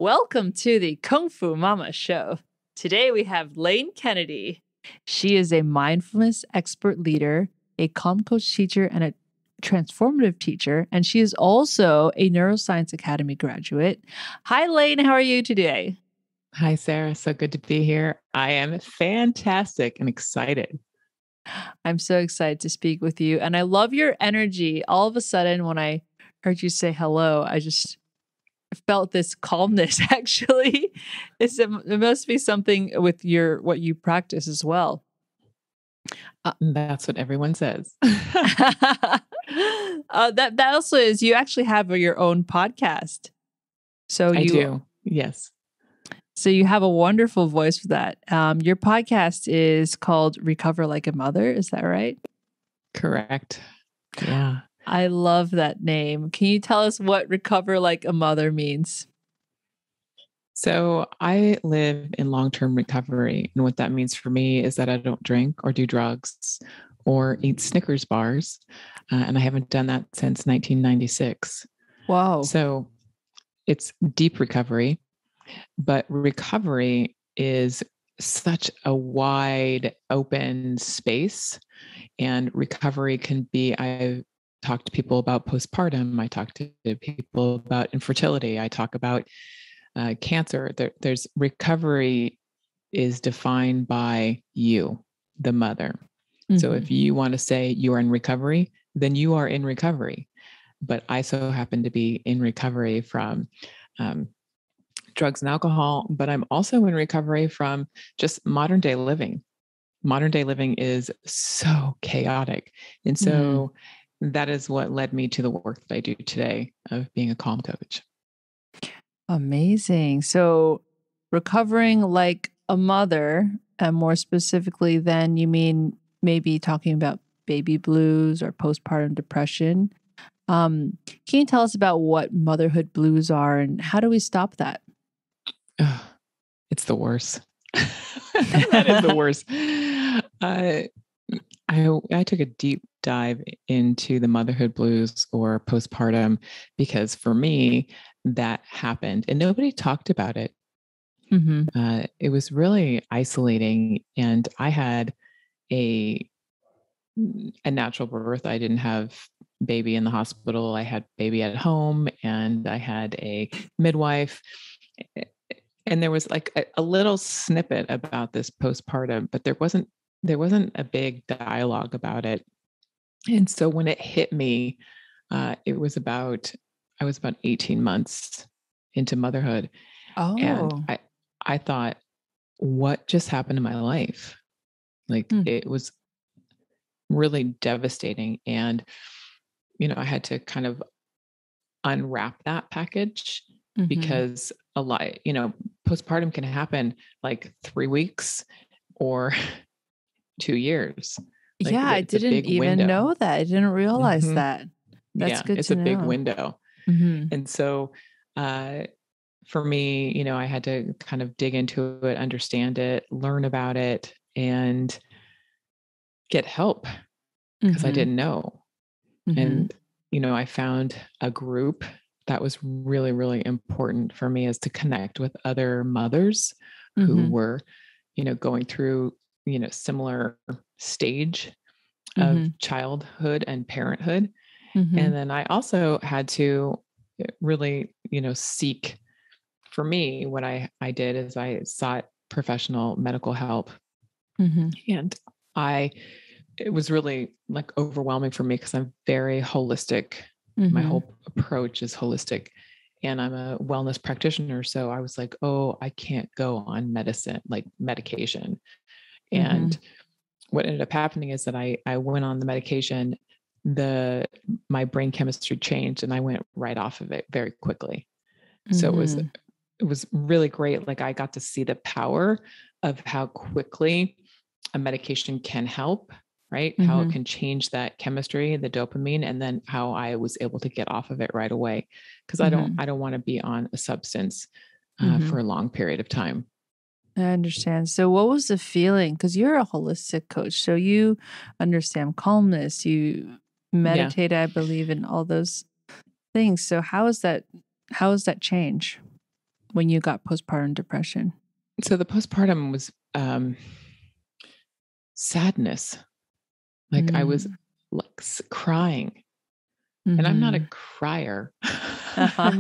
Welcome to the Kung Fu Mama Show. Today we have Lane Kennedy. She is a mindfulness expert leader, a calm coach teacher, and a transformative teacher. And she is also a Neuroscience Academy graduate. Hi, Lane. How are you today? Hi, Sarah. So good to be here. I am fantastic and excited. I'm so excited to speak with you. And I love your energy. All of a sudden, when I heard you say hello, I just felt this calmness, actually. It must be something with what you practice as well. That's what everyone says. That also is, you actually have your own podcast. So I do, yes. So you have a wonderful voice for that. Your podcast is called Recover Like a Mother. Is that right? Correct. Yeah. I love that name. Can you tell us what Recover Like a Mother means? So I live in long-term recovery. And what that means for me is that I don't drink or do drugs or eat Snickers bars. And I haven't done that since 1996. Wow. So it's deep recovery. But recovery is such a wide open space, and recovery can be, I talk to people about postpartum. I talk to people about infertility. I talk about cancer. There's recovery is defined by you, the mother. Mm-hmm. So if you want to say you are in recovery, then you are in recovery. But I so happen to be in recovery from drugs and alcohol, but I'm also in recovery from just modern day living. Modern day living is so chaotic. And so that is what led me to the work that I do today of being a calm coach. Amazing. So recovering like a mother, and more specifically then you mean maybe talking about baby blues or postpartum depression. Can you tell us about what motherhood blues are and how do we stop that? It's the worst. That is the worst. I took a deep dive into the motherhood blues or postpartum because for me, that happened and nobody talked about it. Mm-hmm. It was really isolating. And I had a natural birth. I didn't have baby in the hospital. I had baby at home and I had a midwife. And there was like a little snippet about this postpartum, but there wasn't a big dialogue about it. And so when it hit me, I was about 18 months into motherhood. Oh. And I thought, what just happened in my life? Like it was really devastating. And, I had to kind of unwrap that package because a lot, postpartum can happen like 3 weeks or 2 years. Like I didn't even know that. I didn't realize that. That's good it's to know. It's a big window. And so for me, I had to kind of dig into it, understand it, learn about it, and get help because I didn't know. And, I found a group that was really, really important for me is to connect with other mothers who were, going through, similar stage of childhood and parenthood. And then I also had to really, seek, for me, what I did is I sought professional medical help. And it was really like overwhelming for me because I'm very holistic. My whole approach is holistic and I'm a wellness practitioner. So I was like, oh, I can't go on medication. And what ended up happening is that I went on the medication, my brain chemistry changed and I went right off of it very quickly. So it was really great. Like I got to see the power of how quickly a medication can help, right? How it can change that chemistry, the dopamine, and then how I was able to get off of it right away. Because I don't want to be on a substance for a long period of time. I understand. So what was the feeling? Because you're a holistic coach, so you understand calmness, you meditate, I believe, in all those things. So how is that change? when you got postpartum depression? So the postpartum was sadness. Like I was like crying. And I'm not a crier. I'm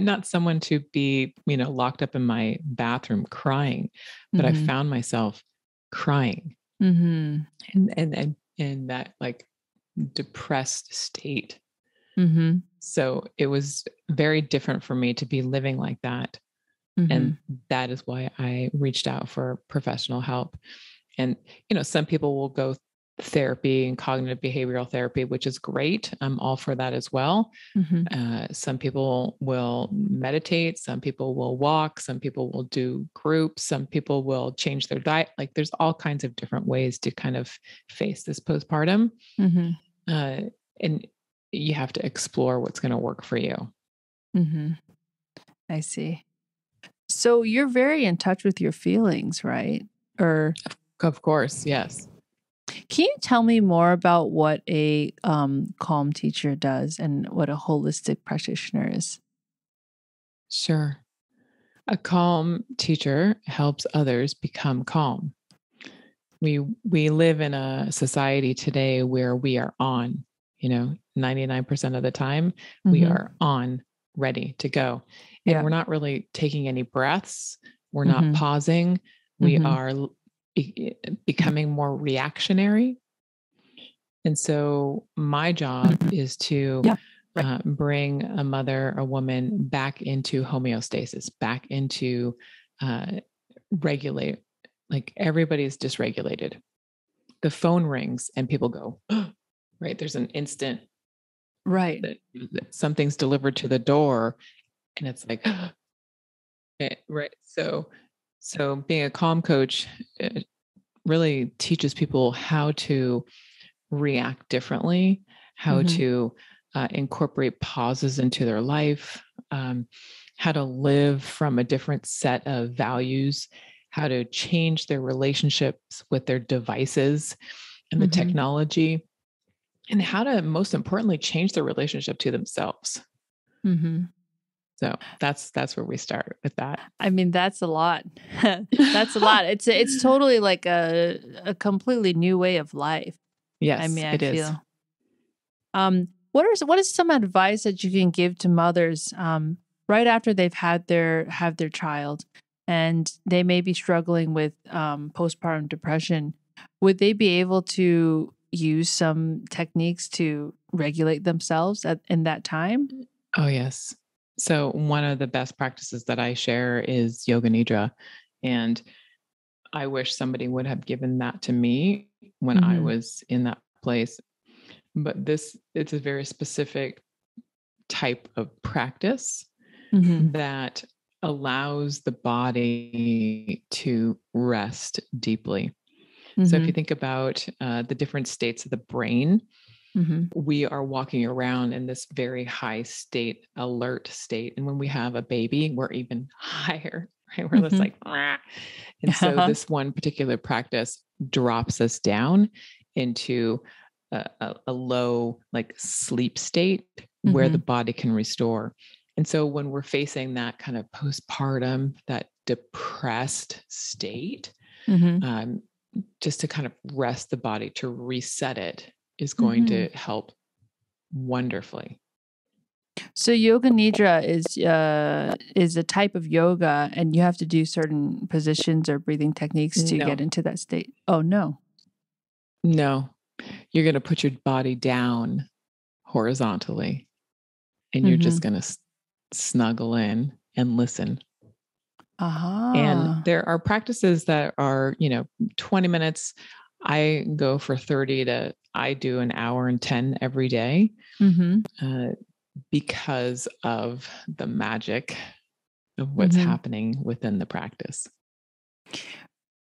not someone to be, locked up in my bathroom crying, but I found myself crying in that like depressed state. So it was very different for me to be living like that. And that is why I reached out for professional help. And, some people will go therapy and cognitive behavioral therapy, which is great. I'm all for that as well. Some people will meditate. Some people will walk. Some people will do groups. Some people will change their diet. Like there's all kinds of different ways to kind of face this postpartum. And you have to explore what's going to work for you. I see. So you're very in touch with your feelings, right? Or of course, yes. Can you tell me more about what a calm teacher does and what a holistic practitioner is? Sure. A calm teacher helps others become calm. We live in a society today where we are on, 99% of the time, we are on, ready to go. And we're not really taking any breaths. We're not pausing. We are becoming more reactionary. And so my job is to bring a mother, a woman back into homeostasis, back into regulate. Like everybody's dysregulated. The phone rings and people go, right? There's an instant that something's delivered to the door and it's like, right. So being a calm coach really teaches people how to react differently, how to incorporate pauses into their life, how to live from a different set of values, how to change their relationships with their devices and the technology, and how to, most importantly, change their relationship to themselves. So that's where we start with that. I mean, that's a lot. That's a lot. It's totally like a completely new way of life. Yes, I mean, it is. What is some advice that you can give to mothers right after they've had their child and they may be struggling with postpartum depression? Would they be able to use some techniques to regulate themselves in that time? Oh, yes. So one of the best practices that I share is yoga nidra. And I wish somebody would have given that to me when I was in that place. But it's a very specific type of practice that allows the body to rest deeply. So if you think about the different states of the brain, we are walking around in this very high state, alert state. And when we have a baby, we're even higher, right? We're just like, Rah. And so this one particular practice drops us down into a low, like sleep state where the body can restore. And so when we're facing that kind of postpartum, that depressed state, just to kind of rest the body, to reset it, is going to help wonderfully. So yoga nidra is a type of yoga, and you have to do certain positions or breathing techniques to get into that state. Oh, no. No, you're going to put your body down horizontally, and you're just going to snuggle in and listen. And there are practices that are, 20 minutes. I go for 30 I do an hour and 10 every day because of the magic of what's happening within the practice.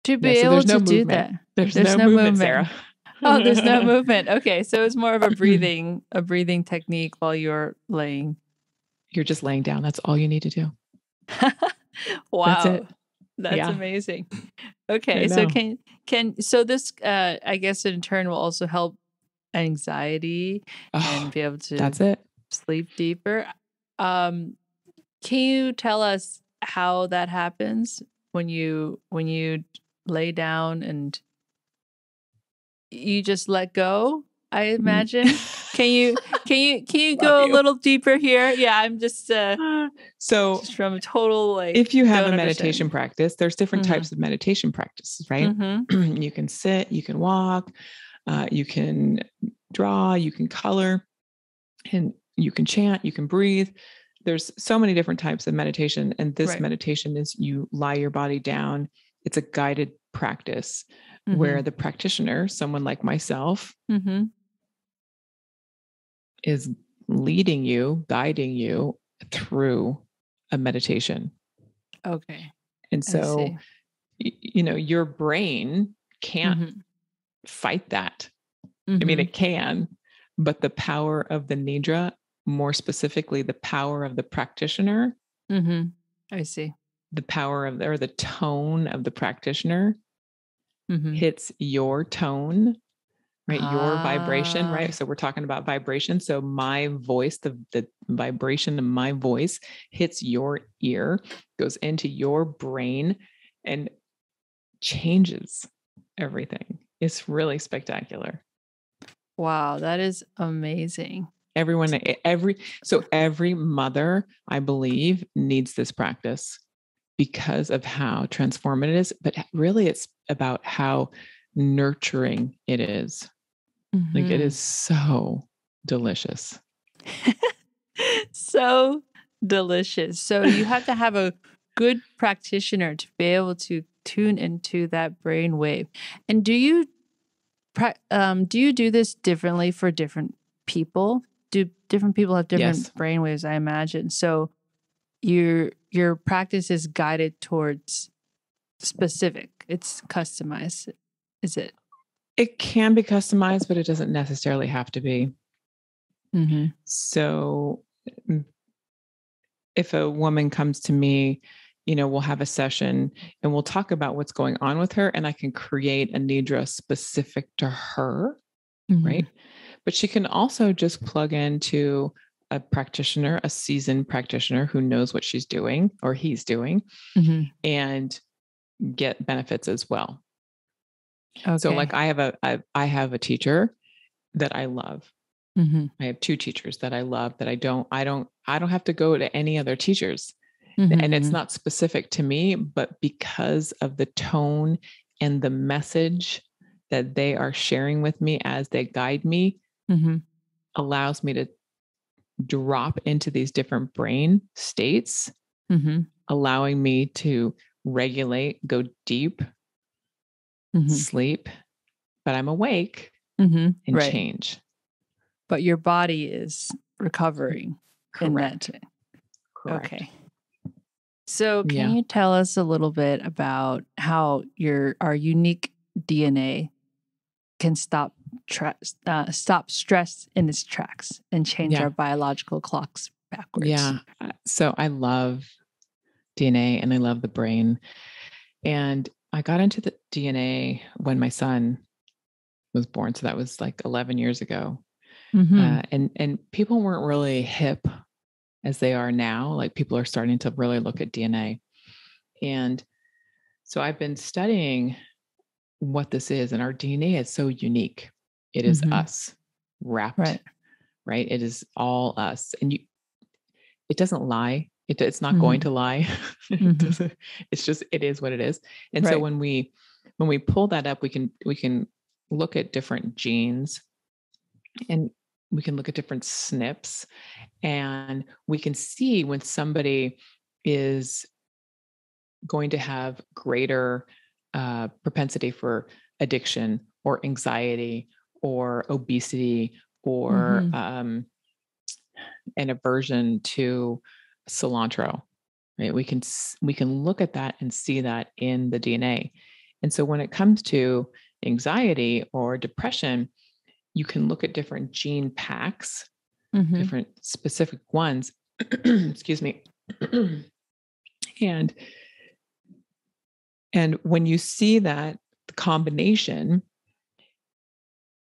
To be able to do that. There's no movement, Sarah. Oh, there's no movement. Okay. So it's more of a breathing technique while you're laying. You're just laying down. That's all you need to do. Wow. That's it. That's amazing. Okay. So so this, I guess in turn will also help anxiety and be able to that's it. sleep deeper. Can you tell us how that happens when you lay down and you just let go? I imagine. Can you go a little deeper here? Yeah, I'm just just from a total if you have a meditation practice, there's different types of meditation practices, right? You can sit, you can walk, you can draw, you can color, and you can chant, you can breathe. There's so many different types of meditation. And this meditation is you lie your body down. It's a guided practice where the practitioner, someone like myself, is leading you, guiding you through a meditation. Okay. And so, your brain can't fight that. I mean, it can, but the power of the nidra, more specifically, the power of the practitioner. I see. The power of, or the tone of the practitioner hits your tone, right? Your vibration, right? So we're talking about vibration. So my voice, the vibration of my voice hits your ear, goes into your brain and changes everything. It's really spectacular. Wow, that is amazing. Every mother, I believe, needs this practice because of how transformative it is, but really it's about how nurturing it is. Like it is so delicious. So delicious. So you have to have a good practitioner to be able to tune into that brain wave. And do you do this differently for different people? Do different people have different brain waves, I imagine? So your practice is guided towards specific. It's customized. Is it? It can be customized, but it doesn't necessarily have to be. So if a woman comes to me, we'll have a session and we'll talk about what's going on with her, and I can create a nidra specific to her, right? But she can also just plug into a practitioner, a seasoned practitioner who knows what she's doing or he's doing, and get benefits as well. Okay. So like I have a teacher that I love. I have two teachers that I love that I don't have to go to any other teachers. And it's not specific to me, but because of the tone and the message that they are sharing with me as they guide me, allows me to drop into these different brain states, allowing me to regulate, go deep, sleep, but I'm awake and change. But your body is recovering. Correct. In that. Correct. Okay. So can you tell us a little bit about how our unique DNA can stop stress in its tracks and change our biological clocks backwards? Yeah. So I love DNA and I love the brain. And I got into the DNA when my son was born. So that was like 11 years ago. And people weren't really hip as they are now. Like people are starting to really look at DNA. And so I've been studying what this is. And our DNA is so unique. It is us wrapped, right? It is all us. And it doesn't lie. It's not going to lie. It's just, it is what it is. And so when we pull that up, we can look at different genes and we can look at different SNPs, and we can see when somebody is going to have greater propensity for addiction or anxiety or obesity or an aversion to cilantro, right? We can look at that and see that in the DNA. And so when it comes to anxiety or depression, you can look at different gene packs, different specific ones, excuse me. And when you see that combination,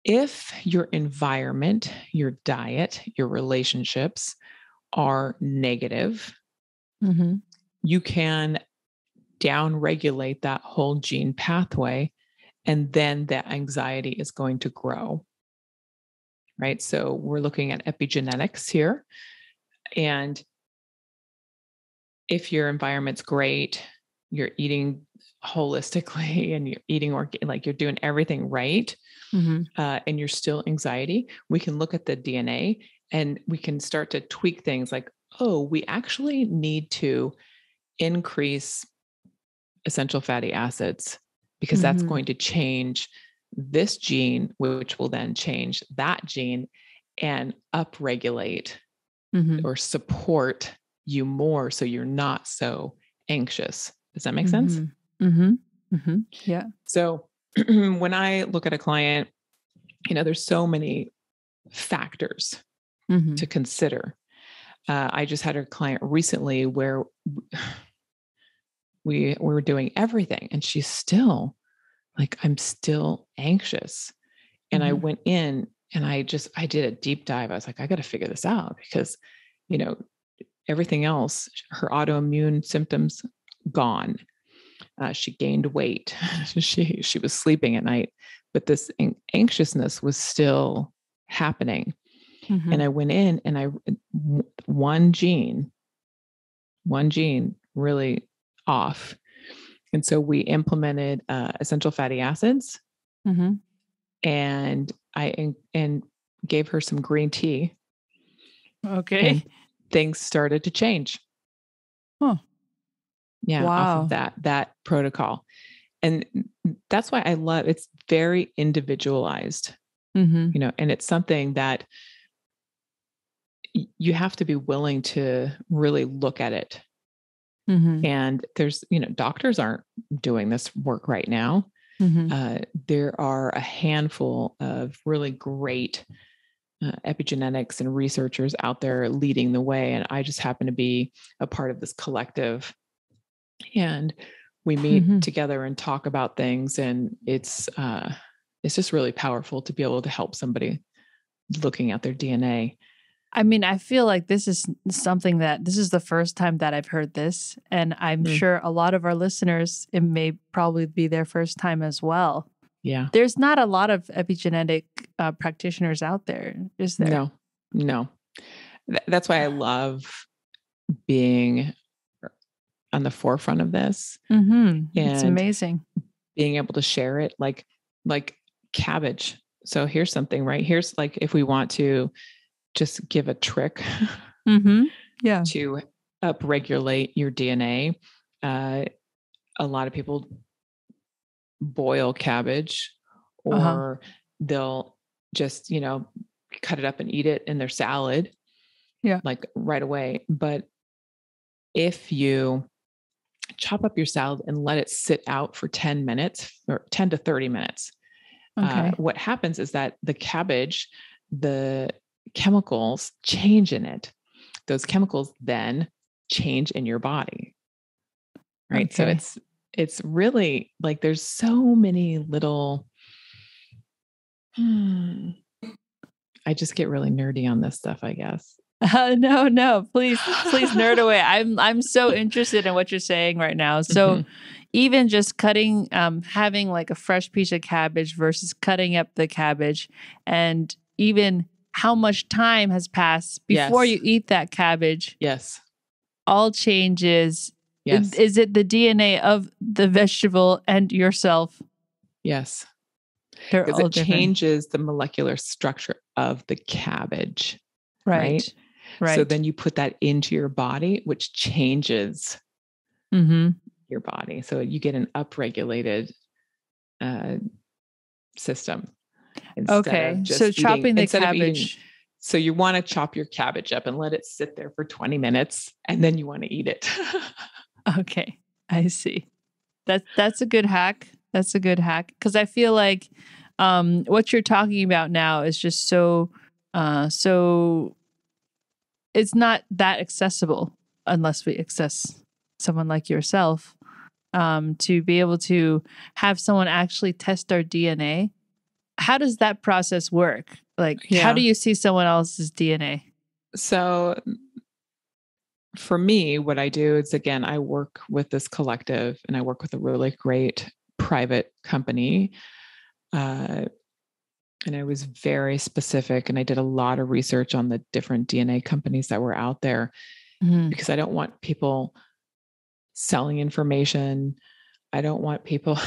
if your environment, your diet, your relationships are negative, you can down-regulate that whole gene pathway, and then that anxiety is going to grow, right? So we're looking at epigenetics here. And if your environment's great, you're eating holistically and you're eating like you're doing everything right, and you're still anxiety, we can look at the DNA and we can start to tweak things like, oh, we actually need to increase essential fatty acids because that's going to change this gene, which will then change that gene and upregulate or support you more so you're not so anxious. Does that make sense? Yeah. So when I look at a client, there's so many factors to consider. I just had a client recently where we were doing everything and she's still like, I'm still anxious. And I went in and I did a deep dive. I was like, I got to figure this out because, everything else, her autoimmune symptoms gone. She gained weight. She was sleeping at night, but this anxiousness was still happening. And I went in and one gene really off. And so we implemented essential fatty acids and and gave her some green tea. Okay. And things started to change. Huh. Yeah. Wow. Off of that protocol. And that's why I love, it's very individualized, and it's something that you have to be willing to really look at it. And there's, doctors aren't doing this work right now. There are a handful of really great epigenetics and researchers out there leading the way. And I just happen to be a part of this collective. And we meet together and talk about things. And it's just really powerful to be able to help somebody looking at their DNA. I mean, I feel like this is something this is the first time that I've heard this. And I'm sure a lot of our listeners, it may probably be their first time as well. Yeah. There's not a lot of epigenetic practitioners out there, is there? No. That's why I love being on the forefront of this. And it's amazing. Being able to share it like cabbage. So here's something, right? Here's like, if we want to just give a trick to upregulate your DNA. A lot of people boil cabbage or they'll just, cut it up and eat it in their salad. Yeah. Like right away. But if you chop up your salad and let it sit out for 10 minutes or 10 to 30 minutes, what happens is that the cabbage, the chemicals change in it. Those chemicals then change in your body. Right. Okay. So it's really like, there's so many little, I just get really nerdy on this stuff, I guess. No, please nerd away. I'm so interested in what you're saying right now. So even just cutting, having like a fresh piece of cabbage versus cutting up the cabbage, and even how much time has passed before you eat that cabbage. Yes. All changes. Yes. Is it the DNA of the vegetable and yourself? Yes. Because it changes the molecular structure of the cabbage. Right. So then you put that into your body, which changes your body. So you get an upregulated system. Okay. So chopping the cabbage. So you want to chop your cabbage up and let it sit there for 20 minutes and then you want to eat it. Okay. I see. That's a good hack. That's a good hack. Because I feel like what you're talking about now is just so it's not that accessible unless we access someone like yourself to be able to have someone actually test our DNA. How does that process work? Like, how do you see someone else's DNA? So for me, what I do is, again, I work with this collective and I work with a really great private company. And I was very specific and I did a lot of research on the different DNA companies that were out there because I don't want people selling information. I don't want people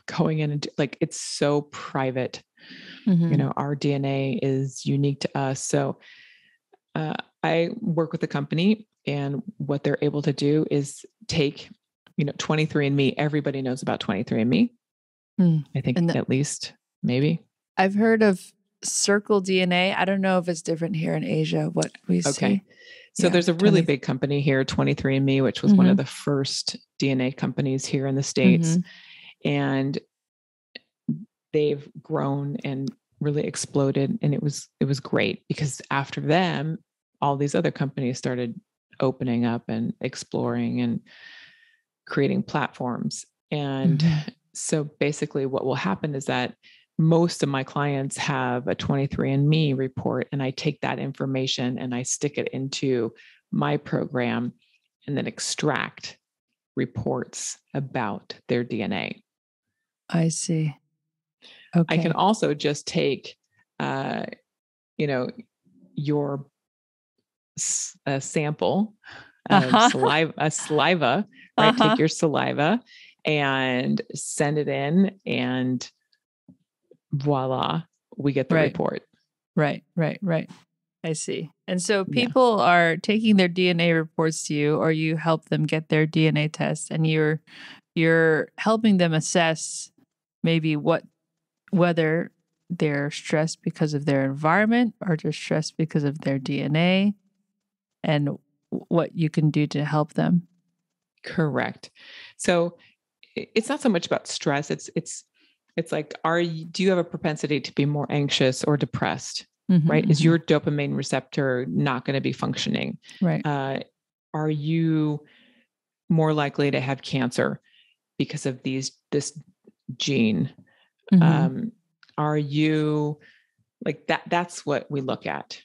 going in and it's so private. Our DNA is unique to us. So I work with the company, and what they're able to do is take, 23andMe. Everybody knows about 23andMe. I think at least, maybe. I've heard of Circle DNA. I don't know if it's different here in Asia, what we see. So there's a really big company here, 23andMe, which was one of the first DNA companies here in the States. And they've grown and really exploded. And it was great because after them, all these other companies started opening up and exploring and creating platforms. And so basically what will happen is that most of my clients have a 23andMe report, and I take that information and I stick it into my program and then extract reports about their DNA. I see. Okay. I can also just take, your sample of saliva, right? Take your saliva and send it in, and voila, we get the report. Right. I see. And so people are taking their DNA reports to you, or you help them get their DNA test, and you're helping them assess maybe whether they're stressed because of their environment or just stressed because of their DNA, and what you can do to help them. Correct. So it's not so much about stress. It's like, do you have a propensity to be more anxious or depressed? Right? Is your dopamine receptor not going to be functioning? Right. Are you more likely to have cancer because of this gene? Are you like that? That's what we look at.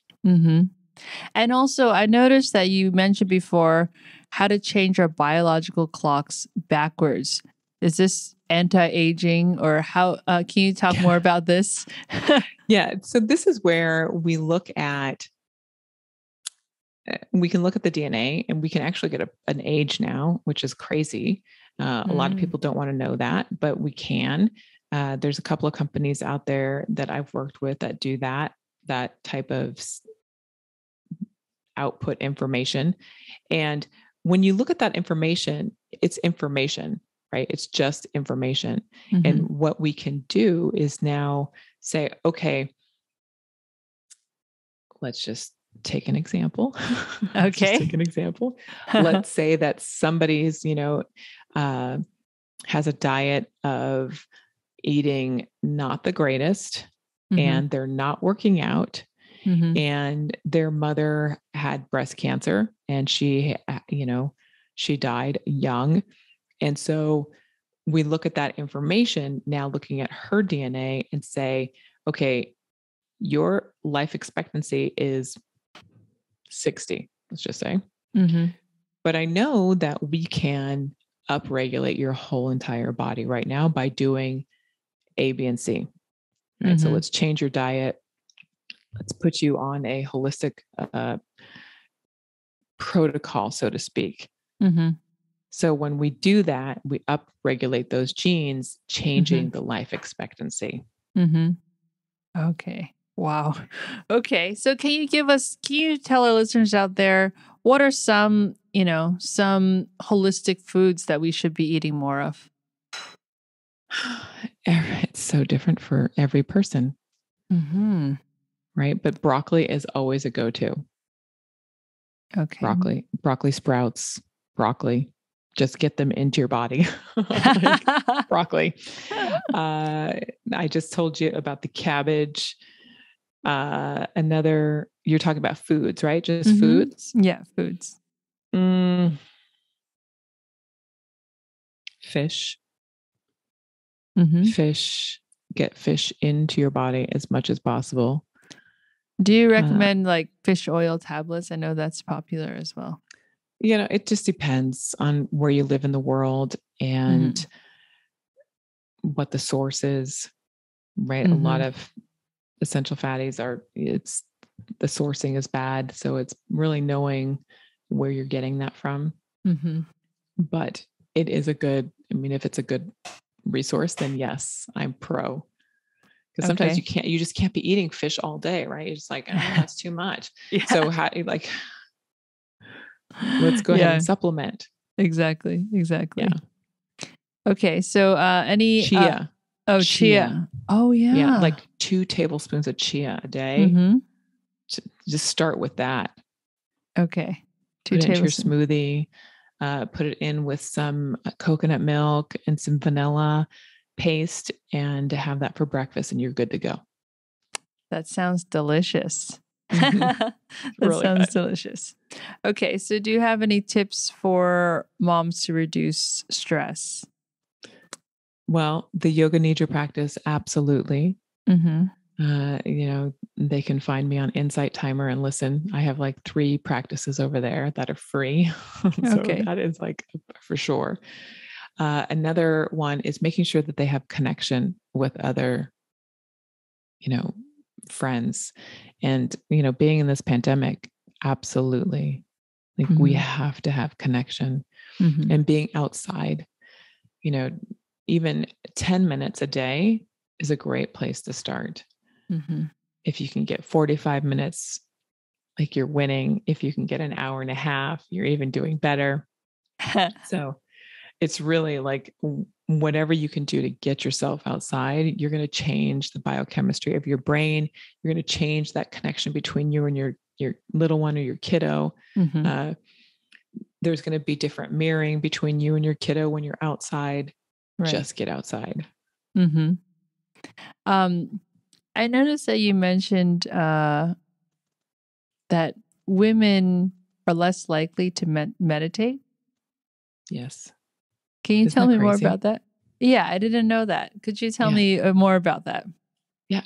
And also, I noticed that you mentioned before how to change our biological clocks backwards. Is this anti-aging, or how? Can you talk more about this? Yeah. So this is where we can look at the DNA, and we can actually get an age now, which is crazy. A lot of people don't want to know that, but we can. There's a couple of companies out there that I've worked with that do that type of output information. And when you look at that information, it's information, right? It's just information. And what we can do is now say, okay, let's just take an example. Let's say that somebody's, has a diet of eating not the greatest, and they're not working out, and their mother had breast cancer, and she died young. And so we look at that information now, looking at her DNA, and say, okay, your life expectancy is 60, let's just say. But I know that we can upregulate your whole entire body right now by doing A, B, and C. Right. So let's change your diet. Let's put you on a holistic protocol, so to speak. So when we do that, we upregulate those genes, changing the life expectancy. Okay. Wow. Okay. So can you tell our listeners out there, what are some holistic foods that we should be eating more of? It's so different for every person. Right. But broccoli is always a go-to. Okay. Broccoli sprouts, broccoli. Just get them into your body. Broccoli. I just told you about the cabbage. You're talking about foods, right? Just foods? Yeah, foods. Fish. Fish. Get fish into your body as much as possible. Do you recommend like fish oil tablets? I know that's popular as well. It just depends on where you live in the world and what the source is, right? A lot of essential fatties the sourcing is bad. So it's really knowing where you're getting that from. But it is if it's a good resource, then yes, I'm pro. Because sometimes you just can't be eating fish all day, right? You're just like, oh, that's too much. So let's go ahead and supplement. Exactly. Yeah. Okay. So, any chia. Chia. Oh yeah. Yeah. Like 2 tablespoons of chia a day. Just start with that. Okay. 2 Put it into your tablespoons. smoothie. Put it in with some coconut milk and some vanilla paste and have that for breakfast and you're good to go. That sounds delicious. That really sounds delicious. Okay. So do you have any tips for moms to reduce stress? Well, the yoga nidra practice, absolutely. They can find me on Insight Timer and listen. I have like 3 practices over there that are free. So that is like for sure. Another one is making sure that they have connection with other, friends. And, being in this pandemic, absolutely. Like we have to have connection and being outside, even 10 minutes a day is a great place to start. If you can get 45 minutes, like you're winning. If you can get an hour and a half, you're even doing better. So it's really like whatever you can do to get yourself outside, you're going to change the biochemistry of your brain. You're going to change that connection between you and your little one or your kiddo. There's going to be different mirroring between you and your kiddo when you're outside. Right. Just get outside. I noticed that you mentioned that women are less likely to meditate. Yes. Can you tell me more about that? Yeah, I didn't know that. Could you tell me more about that? Yeah.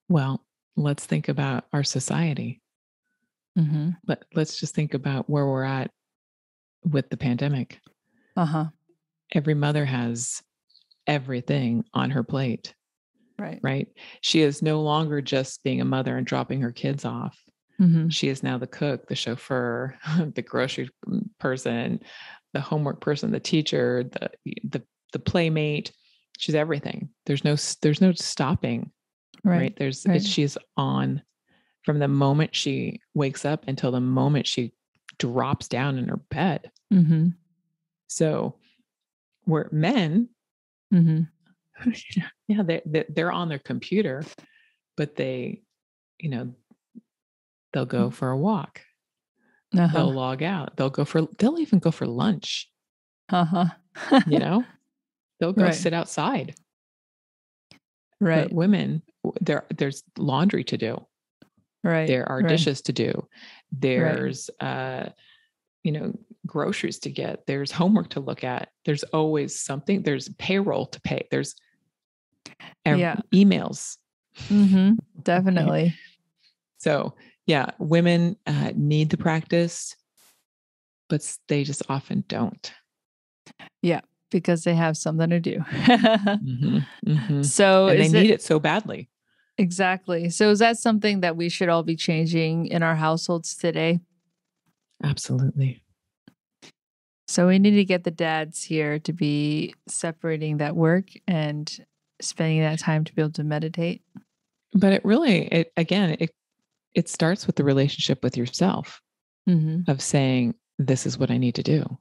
Well, let's think about our society. Let's just think about where we're at with the pandemic. Every mother has everything on her plate. Right. She is no longer just being a mother and dropping her kids off. She is now the cook, the chauffeur, the grocery person, the homework person, the teacher, the playmate. She's everything. There's no stopping. Right. She's on from the moment she wakes up until the moment she drops down in her bed. So where men, they're on their computer, but they'll go for a walk. They'll log out. They'll even go for lunch. They'll go sit outside. Right. But women, there's laundry to do. Right. There are dishes to do. There's, groceries to get. There's homework to look at. There's always something. There's payroll to pay. There's emails. Definitely. Right? So women need the practice, but they just often don't. Yeah. Because they have something to do. So and they need it so badly. Exactly. So is that something that we should all be changing in our households today? Absolutely. So we need to get the dads here to be separating that work and spending that time to be able to meditate. But it starts with the relationship with yourself of saying, this is what I need to do.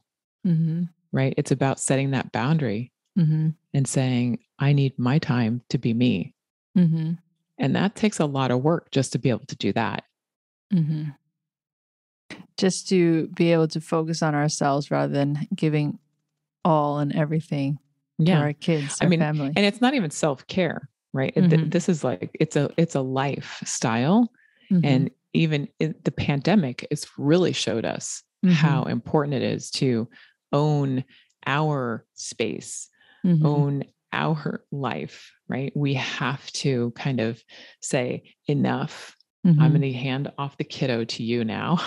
Right? It's about setting that boundary and saying, I need my time to be me. And that takes a lot of work just to be able to do that. Just to be able to focus on ourselves rather than giving all and everything to our kids, our family. And it's not even self-care, right? This is like, it's a lifestyle. And even the pandemic has really showed us how important it is to own our space, own our life, right? We have to kind of say, enough. I'm going to hand off the kiddo to you now.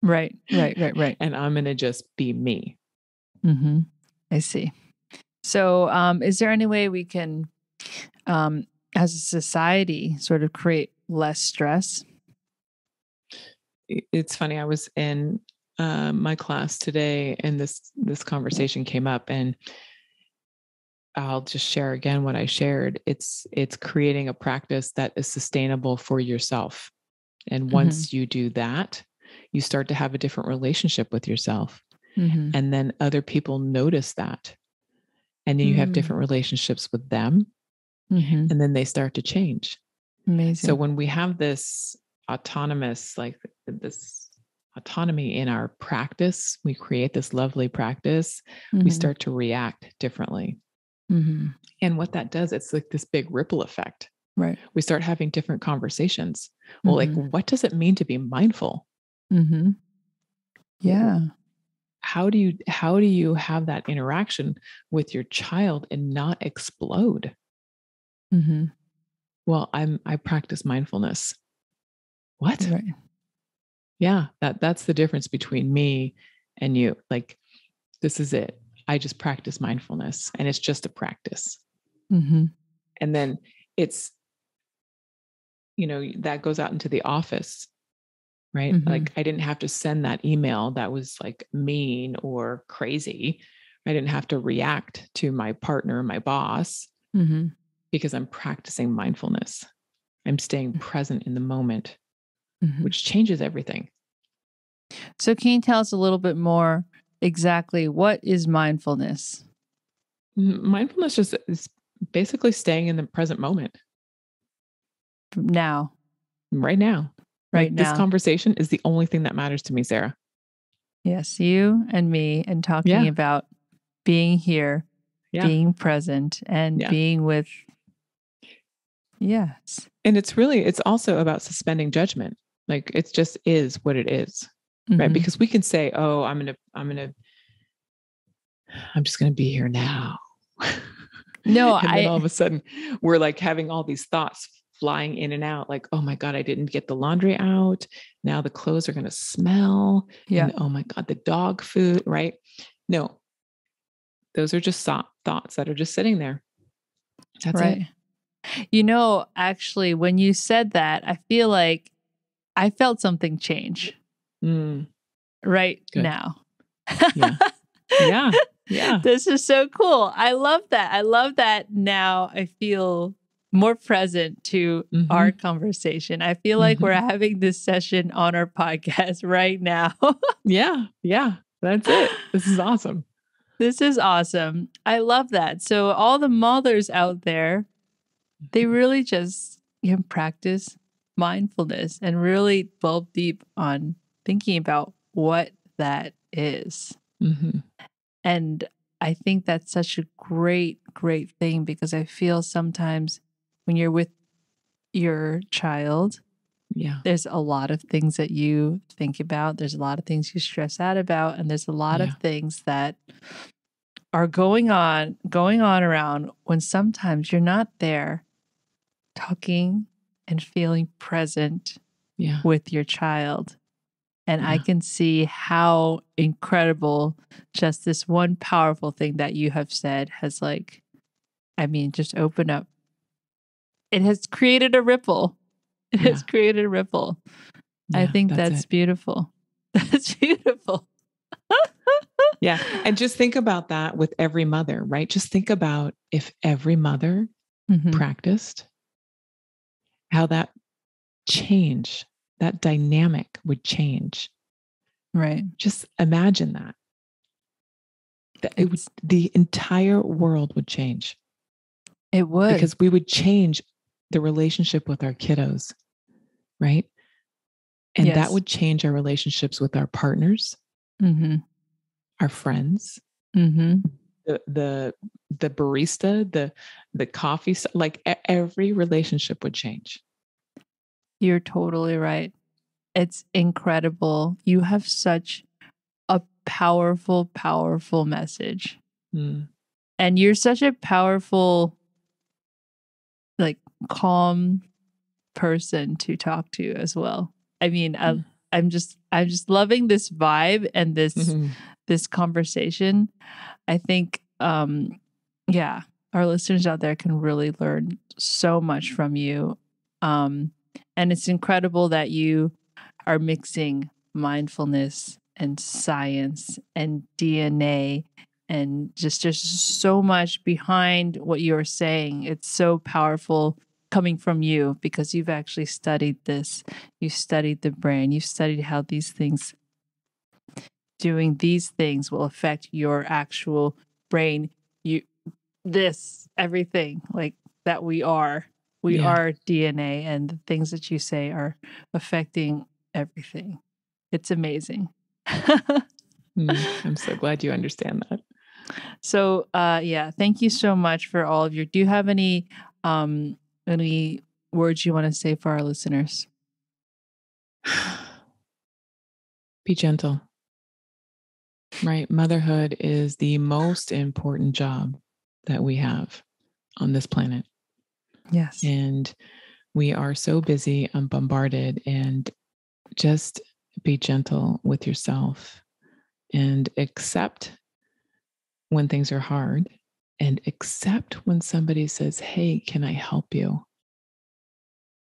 Right. And I'm going to just be me. Mm-hmm. I see. So is there any way we can, as a society, sort of create less stress? It's funny. I was in my class today and this conversation came up, and I'll just share again what I shared. It's creating a practice that is sustainable for yourself. And once you do that, you start to have a different relationship with yourself. And then other people notice that. And then you have different relationships with them. And then they start to change. Amazing. So when we have this this autonomy in our practice, we create this lovely practice, we start to react differently. And what that does, it's like this big ripple effect. Right. We start having different conversations. Well, like, what does it mean to be mindful? Yeah. How do you have that interaction with your child and not explode? Well, I practice mindfulness. What? Right. Yeah, that's the difference between me and you. Like, this is it. I just practice mindfulness, and it's just a practice. And then it's, that goes out into the office, right? Like, I didn't have to send that email that was like mean or crazy. I didn't have to react to my partner, my boss, because I'm practicing mindfulness. I'm staying present in the moment, which changes everything. So can you tell us a little bit more exactly what is mindfulness? Mindfulness just is basically staying in the present moment. Now. Right now. Right now. This conversation is the only thing that matters to me, Sarah. Yes, you and me, and talking about being here, being present, and being with. Yes. And it's also about suspending judgment. Like, it just is what it is. Right. Because we can say, oh, I'm just going to be here now. No, and then all of a sudden we're like having all these thoughts flying in and out. Like, oh my God, I didn't get the laundry out. Now the clothes are going to smell. Yeah. And, oh my God, the dog food. Right. No, those are just thoughts that are just sitting there. That's right. it. Actually, when you said that, I feel like I felt something change right now. Yeah. This is so cool. I love that. Now I feel more present to our conversation. I feel like we're having this session on our podcast right now. Yeah. That's it. This is awesome. This is awesome. I love that. So all the mothers out there, they really just practice mindfulness and really delve deep on thinking about what that is. And I think that's such a great thing, because I feel sometimes when you're with your child, there's a lot of things that you think about. There's a lot of things you stress out about. And there's a lot of things that are going on around when sometimes you're not there talking and feeling present with your child. And I can see how incredible just this one powerful thing that you have said has just opened up. It has created a ripple. It has created a ripple. I think that's beautiful. That's beautiful. Yeah. And just think about that with every mother, right? Just think about if every mother practiced, how that change, that dynamic would change. Right. Just imagine that. The entire world would change. It would. Because we would change the relationship with our kiddos, right? And that would change our relationships with our partners, our friends, the barista, the coffee, like every relationship would change. You're totally right. It's incredible. You have such a powerful, powerful message. And you're such a powerful, calm person to talk to as well. I mean, I I'm just loving this vibe and this conversation. I think, yeah, our listeners out there can really learn so much from you. And it's incredible that you are mixing mindfulness and science and DNA, and just there's so much behind what you're saying. It's so powerful coming from you because you've actually studied this. You studied the brain. You studied how these things, doing these things will affect your actual brain. Everything like that we are DNA, and the things that you say are affecting everything. It's amazing. I'm so glad you understand that. So, thank you so much for all of do you have any words you want to say for our listeners? Be gentle, right? Motherhood is the most important job that we have on this planet. Yes. And we are so busy and bombarded, and just be gentle with yourself and accept when things are hard, and accept when somebody says, hey, can I help you?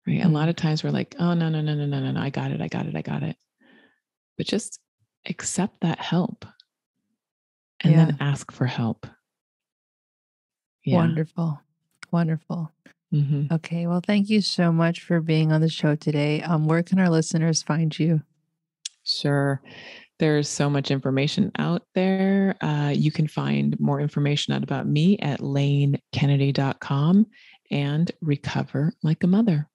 Right? Mm-hmm. A lot of times we're like, oh, no, I got it. But just accept that help and then ask for help. Yeah. Wonderful. Mm-hmm. Okay. Well, thank you so much for being on the show today. Where can our listeners find you? Sure. There's so much information out there. You can find more information out about me at lanekennedy.com and Recover Like a Mother.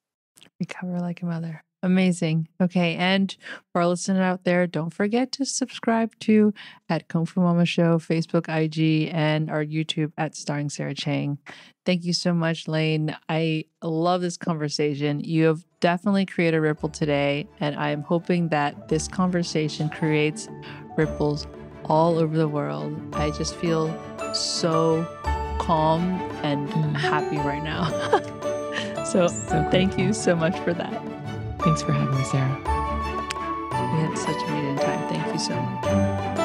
Recover Like a Mother. Amazing. Okay. And for our listeners out there, don't forget to subscribe to at Kung Fu Mama Show, Facebook, IG, and our YouTube at Starring Sarah Chang. Thank you so much, Lane. I love this conversation. You have definitely created a ripple today, and I am hoping that this conversation creates ripples all over the world. I just feel so calm and happy right now. So thank you so much for that. Thanks for having me, Sarah. We had such a meeting time. Thank you so much.